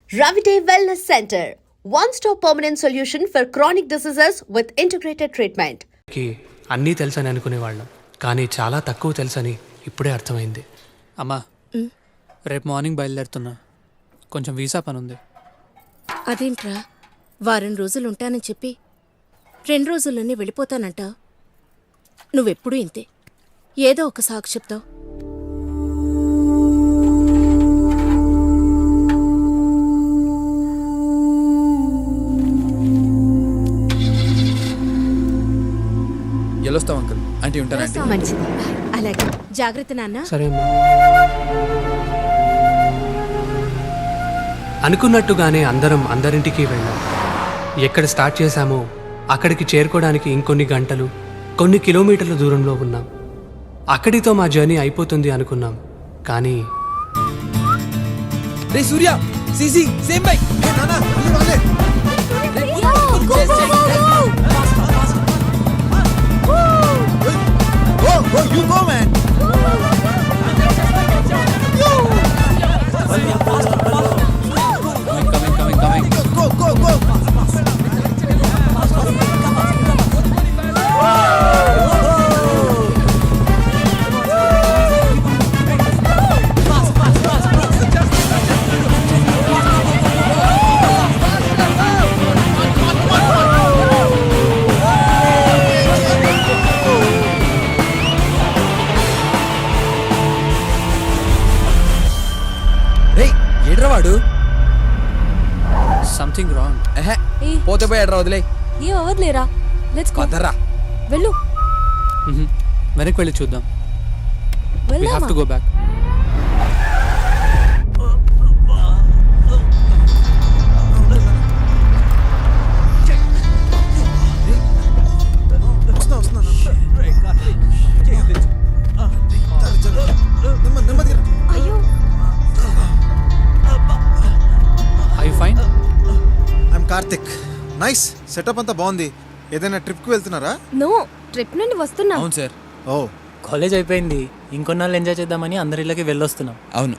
Ravite Wellness Center, one-stop permanent solution for chronic diseases with integrated treatment. అన్నీ తెలుసని అనుకునేవాళ్ళం, కానీ చాలా తక్కువ తెలుసని ఇప్పుడే అర్థమైంది. అమ్మా, రేపు మార్నింగ్ బయలుదేరుతున్నా. కొంచెం వీసా పని ఉంది. అదేంట్రా, వారం రోజులు ఉంటానని చెప్పి 2 రోజుల్లోనే వెళ్ళిపోతానంట. నువ్వెప్పుడూ ఇంతే, ఏదో ఒక సాకు చెప్తావు. వెళ్ళొస్తాం అంకుల్. ఆంటీ ఉంటానండి. మంచిది, అలాగే. జాగ్రత్త నాన్న. సరే అమ్మా. అనుకున్నట్టుగానే అందరింటికి వెళ్ళాం. ఎక్కడ స్టార్ట్ చేశామో అక్కడికి చేరుకోవడానికి ఇంకొన్ని గంటలు, కొన్ని కిలోమీటర్ల దూరంలో ఉన్నాం. అక్కడితో మా జర్నీ అయిపోతుంది అనుకున్నాం, కానీ రే Surya, CC same bike. You go, man. Coming. Go. వాడు సంథింగ్ రాంగ్. పోతే పోయి ఎడ్రా, వదిలే. ఏం అవ్వదులేరా, లెట్స్ గో. పదరా, వెళ్ళు. వెనక్కి వెళ్ళి చూద్దాం. We have to go back. అయ్యో, fine. I'm Karthik. Nice setup అంతా బాగుంది. ఏదైనా ట్రిప్కి వెళ్తున్నారా? నో, ట్రిప్ నుండి వస్తున్నా. అవును సార్. ఓ, కాలేజ్ అయిపోయింది, ఇంకొన్నాళ్ళు ఎంజాయ్ చేద్దామని అందరి ఇళ్ళకి వెళ్ళొస్తున్నాం. అవును.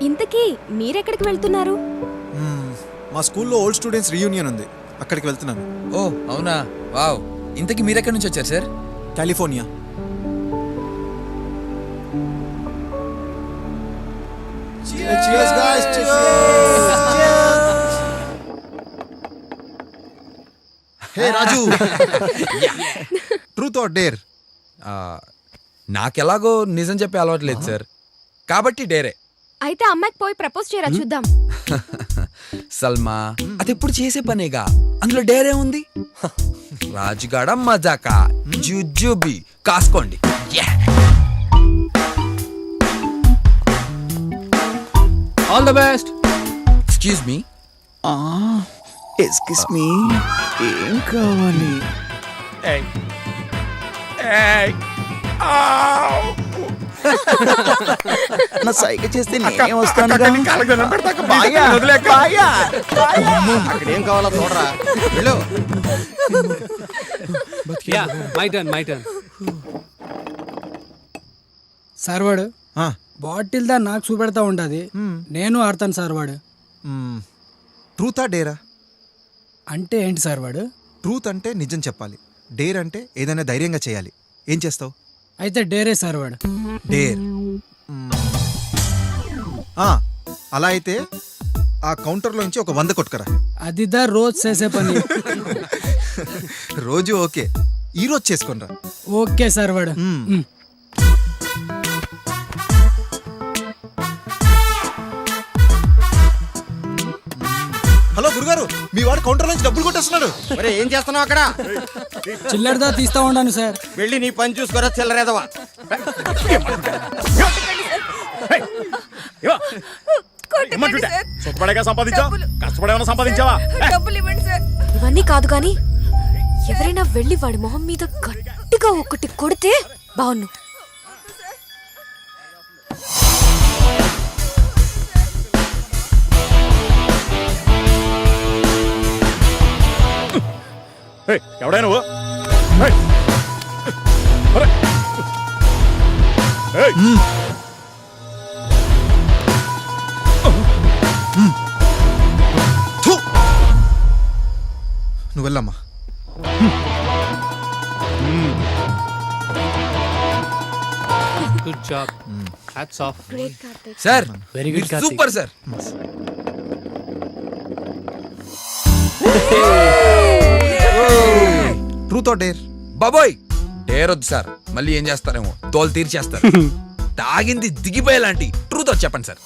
ఇంతకీ మీరెక్కడికి వెళ్తున్నారు? మా స్కూల్లో ఓల్డ్ స్టూడెంట్స్ రీయూనియన్ ఉంది, అక్కడికి వెళ్తున్నాను. ఓ అవునా, వావ్. ఇంతకీ మీరెక్కడి నుంచి వచ్చారు sir? California. Cheers guys, Hey Raju, truth or dare? నాకెలాగో నిజం చెప్పే అలవాటు లేదు సార్, కాబట్టి డేరే. అయితే అమ్మాయికి పోయి ప్రపోజ్ చేయరా, చూద్దాం. సల్మా, అది ఎప్పుడు చేసే పనేగా, అందులో డేరే ఉంది. రాజుగాడ మజాకా, జుజుబి కాసుకోండి. All the best. Excuse me. Excuse me, ఏం కావాలి? నా సైగ చేస్తే నేనే వస్తాను. అక్కడేం కావాలో చూడరా. వెళ్ళు. My turn. సార్ వాడు బాటిల్ దా నాకు చూపెడతా ఉంటది, నేను ఆడతాను సార్ వాడు. ట్రూతా డేరా? అంటే ఏంటి సార్ వాడు? ట్రూత్ అంటే నిజం చెప్పాలి, డేర్ అంటే ఏదైనా ధైర్యంగా చేయాలి. ఏం చేస్తావు? అయితే డేరే సార్ వాడు. డేర్. అలా అయితే ఆ కౌంటర్లోంచి ఒక 100 కొట్టుకరా. అదిదా రోజు చేసే పని. రోజు ఓకే, ఈరోజు చేసుకోనరా. ఓకే సార్ వాడు. హలో గురుగారు, మీ వాడు కౌంటర్ నుంచి డబ్బులు కొట్టేస్తున్నాడు. ఏం చేస్తున్నావు అక్కడ? చిల్లరదా తీస్తా ఉన్నాను సార్. వెళ్ళి నీ పని చూసుకోరా, చిల్లరేదవా. ఇవన్నీ కాదు కానీ ఎవరైనా వెళ్ళి వాడి మొహం మీద గట్టిగా ఒకటి కొడితే బాగున్ను. ఎవడా నువ్వు? వెళ్ళమ్మా. Good job, hats off. Sir very good Karthik. Super sir. Truth or dare? బాబోయ్ డేరొద్దు సార్, మళ్ళీ ఏం చేస్తారేమో తోలు తీర్చేస్తారు. తాగింది దిగిపోయేలాంటి ట్రూత్ వచ్చి చెప్పండి సార్.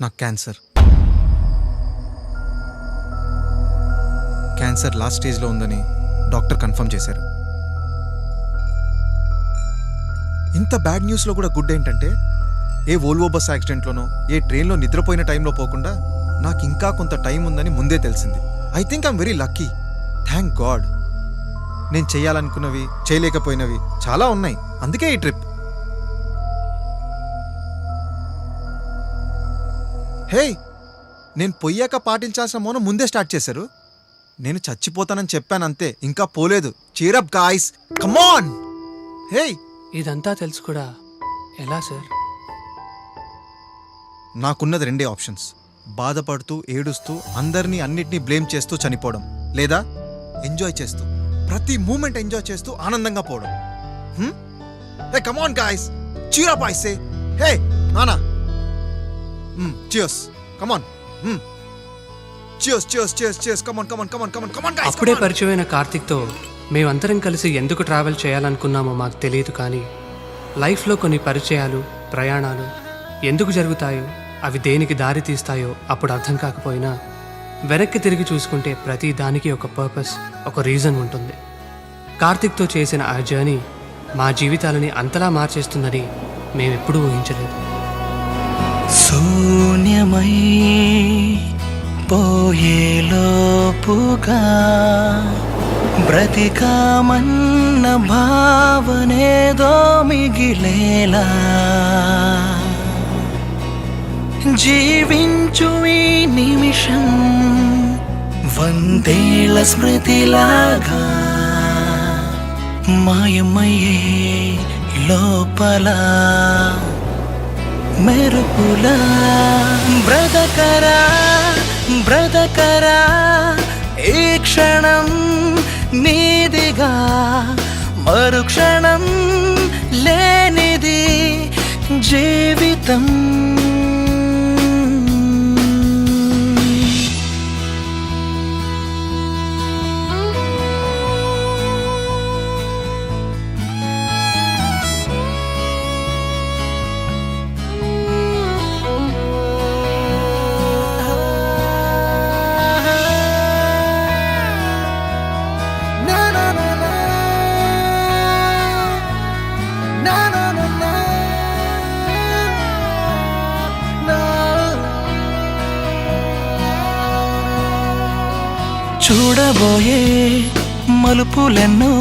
నాకు క్యాన్సర్ లాస్ట్ స్టేజ్లో ఉందని డాక్టర్ కన్ఫర్మ్ చేశారు. ఇంత బ్యాడ్ న్యూస్లో కూడా గుడ్ ఏంటంటే ఏ వోల్వో బస్ యాక్సిడెంట్లోనో ఏ ట్రైన్లో నిద్రపోయిన టైంలో పోకుండా నాకు ఇంకా కొంత టైం ఉందని ముందే తెలిసింది. I think I'm very lucky. Thank God. నేను చేయాలనుకున్నవి చేయలేకపోయినవి చాలా ఉన్నాయి, అందుకే ఈ ట్రిప్. హే, నేను పొయ్యాక పాటించాల్సిన మౌనం ముందే స్టార్ట్ చేశారు. నేను చచ్చిపోతానని చెప్పాను అంతే, ఇంకా పోలేదు. Cheer up guys, come on. Hey, ఇదంతా తెలుసు కూడా ఎలా సార్? నాకున్నది రెండే ఆప్షన్స్. బాధపడుతూ ఏడుస్తూ అందరినీ అన్నిటినీ బ్లేమ్ చేస్తూ చనిపోవడం, లేదా ఎంజాయ్ చేస్తూ ప్రతి మూమెంట్ ఎంజాయ్ చేస్తూ ఆనందంగా పోవడం. Hey come on guys, cheer up I say. Hey నానా, cheers, come on. cheers, come on guys. అప్పుడే పరిచయమైన కార్తిక్తో మేమందరం కలిసి ఎందుకు ట్రావెల్ చేయాలనుకున్నామో మాకు తెలియదు, కానీ లైఫ్లో కొన్ని పరిచయాలు, ప్రయాణాలు ఎందుకు జరుగుతాయో, అవి దేనికి దారి తీస్తాయో అప్పుడు అర్థం కాకపోయినా వెనక్కి తిరిగి చూసుకుంటే ప్రతి దానికి ఒక పర్పస్, ఒక రీజన్ ఉంటుంది. కార్తిక్తో చేసిన ఆ జర్నీ మా జీవితాలని అంతలా మార్చేస్తుందని మేమెప్పుడూ ఊహించలేదు. శూన్యమై పోయేలోపుగా బ్రతికామన్న భావనేదో మిగిలేలా జీవించు ఈ నిమిషం వందేళ్ల స్మృతిలాగా మాయమయ్యే లోపల మెరుపులా బ్రతకరా ఈ క్షణం నీదిగా, మరుక్షణం లేనిది జీవితం. చూడబోయే మలుపులెన్నో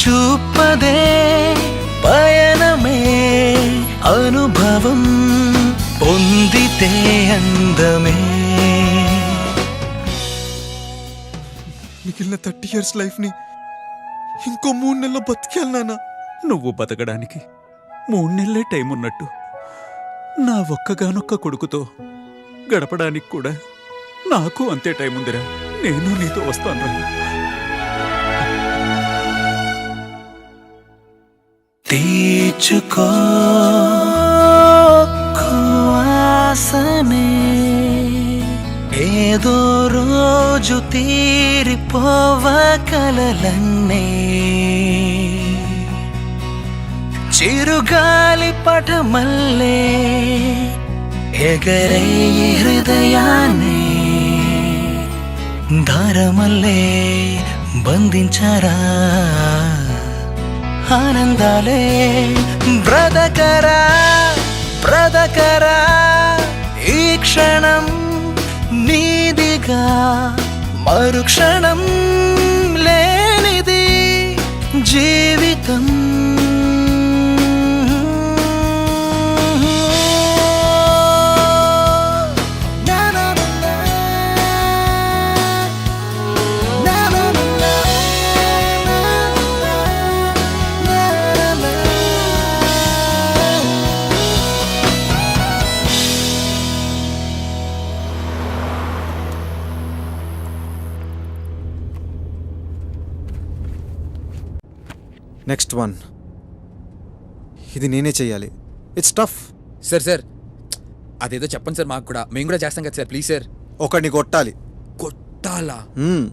చూపదే పయనమే అనుభవం పొందితే అందమే. మిగిలిన 30 years లైఫ్ని ఇంకో 3 నెలల్లో బతికేయాలి నాన్న. నువ్వు బతకడానికి 3 నెలలే టైం ఉన్నట్టు నా ఒక్కగానొక్క కొడుకుతో గడపడానికి కూడా నాకు అంతే టైం ఉందిరా. నేను నీతో వస్తాను. తీర్చుకో ఆసనే ఏదో రోజు తీరిపోవకలన్నే చిరుగాలి పటమల్లే ఎగరే హృదయాన్ని దారమల్లే బంధించరా ఆనందాలే బ్రతకరా ఈ క్షణం నీదిగా, మరుక్షణం లేనిది జీవితం. Next one. ఇది నేనే చెయ్యాలి. It's tough. సార్ అదేదో చెప్పండి సార్, మాకు కూడా, మేము కూడా చేస్తాం కదా సార్, ప్లీజ్ సార్. ఒకడిని కొట్టాలి. కొట్టాలా? మ్మ్.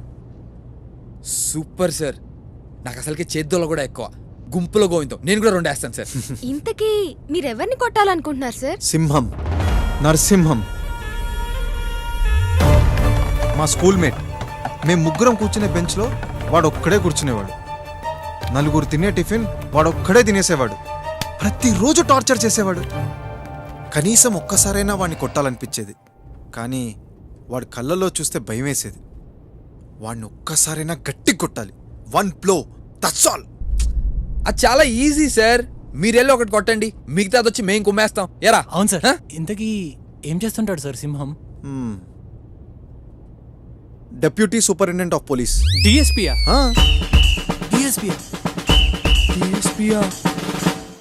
Super sir. నాకు అసలుకి చేద్దోలో కూడా ఎక్కువ, గుంపులో గోవిందం. నేను కూడా 2 వేస్తాను సార్. ఇంతకీ మీరెవరిని కొట్టాలనుకుంటున్నారు సార్? సింహం, నరసింహం, మా స్కూల్మేట్. మేము ముగ్గురం కూర్చునే బెంచ్లో వాడు ఒక్కడే కూర్చునేవాడు. 4 తినే టిఫిన్ వాడు ఒక్కడే తినేసేవాడు. ప్రతిరోజు టార్చర్ చేసేవాడు. కనీసం ఒక్కసారైనా వాడిని కొట్టాలనిపించేది, కానీ వాడి కళ్ళల్లో చూస్తే భయం వేసేది. వాడిని ఒక్కసారైనా గట్టి కొట్టాలి. 1 బ్లో, దట్స్ ఆల్. అది చాలా ఈజీ సార్. మీరెళ్ళి ఒకటి కొట్టండి, మిగతాది వచ్చి మేము కుమ్మేస్తాం. ఎరా? అవును సార్. హ? ఇంతకీ ఏం చేస్తుంటాడు sir Simham? Deputy superintendent of police. డిఎస్పీయా? డిఎస్పీ. DSP?